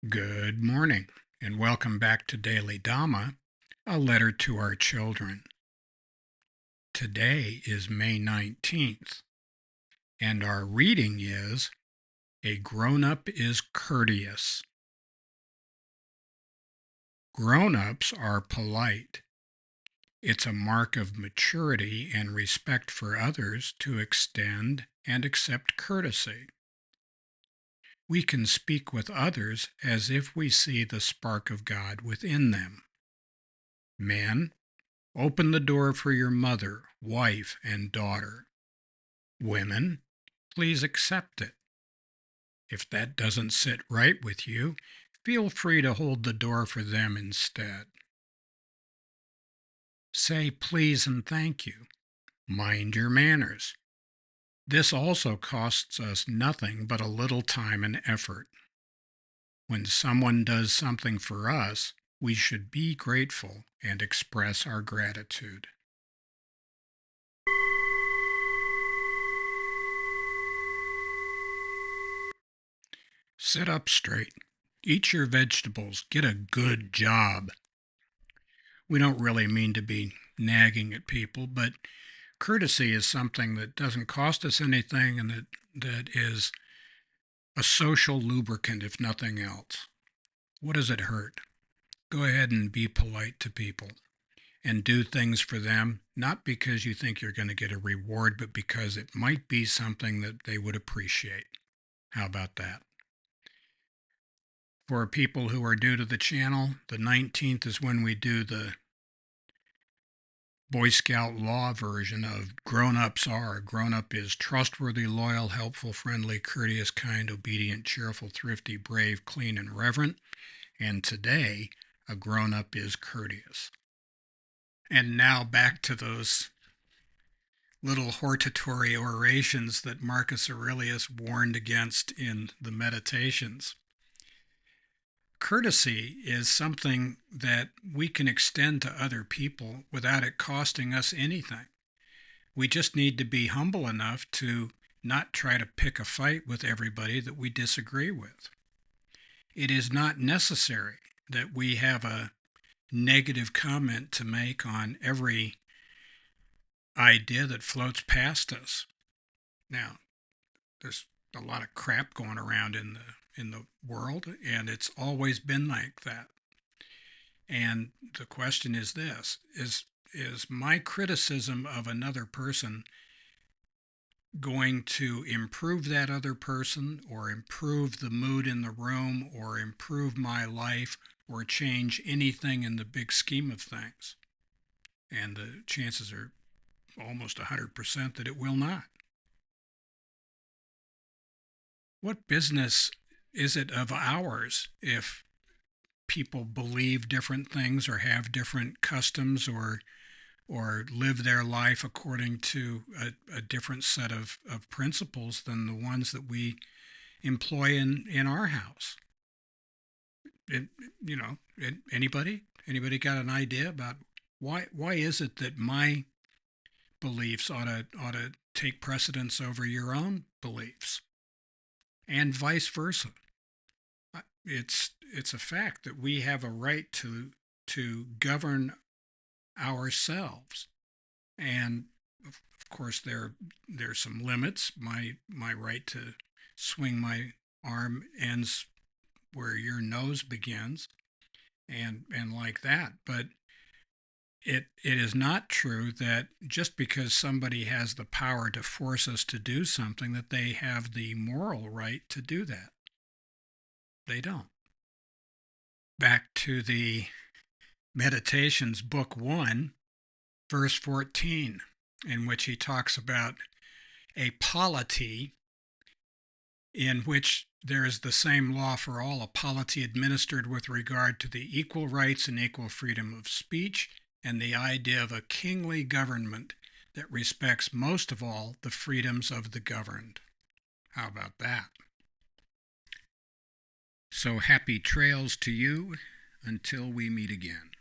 Good morning, and welcome back to Daily Dharma, a letter to our children. Today is May 19th, and our reading is A Grown-Up is Courteous. Grown-ups are polite. It's a mark of maturity and respect for others to extend and accept courtesy. We can speak with others as if we see the spark of God within them. Men, open the door for your mother, wife, and daughter. Women, please accept it. If that doesn't sit right with you, feel free to hold the door for them instead. Say please and thank you. Mind your manners. This also costs us nothing but a little time and effort. When someone does something for us, we should be grateful and express our gratitude. Sit up straight. Eat your vegetables. Get a good job. We don't really mean to be nagging at people, but courtesy is something that doesn't cost us anything and that is a social lubricant, if nothing else. What does it hurt? Go ahead and be polite to people and do things for them, not because you think you're going to get a reward, but because it might be something that they would appreciate. How about that? For people who are new to the channel, the 19th is when we do the Boy Scout law version of grown-ups are. A grown-up is trustworthy, loyal, helpful, friendly, courteous, kind, obedient, cheerful, thrifty, brave, clean, and reverent. And today, a grown-up is courteous. And now back to those little hortatory orations that Marcus Aurelius warned against in the Meditations. Courtesy is something that we can extend to other people without it costing us anything. We just need to be humble enough to not try to pick a fight with everybody that we disagree with. It is not necessary that we have a negative comment to make on every idea that floats past us. Now, there's a lot of crap going around in the world, and it's always been like that. And the question is this: is my criticism of another person going to improve that other person, or improve the mood in the room, or improve my life, or change anything in the big scheme of things? And the chances are almost 100% that it will not. What business is it of ours if people believe different things or have different customs or live their life according to a different set of principles than the ones that we employ in our house? It, anybody got an idea about why is it that my beliefs ought to take precedence over your own beliefs, and vice versa? It's a fact that we have a right to govern ourselves, and of course there's some limits. My right to swing my arm ends where your nose begins, and like that. But it is not true that just because somebody has the power to force us to do something, that they have the moral right to do that. They don't. Back to the Meditations, Book 1, verse 14, in which he talks about a polity in which there is the same law for all, a polity administered with regard to the equal rights and equal freedom of speech, and the idea of a kingly government that respects most of all the freedoms of the governed. How about that? So happy trails to you until we meet again.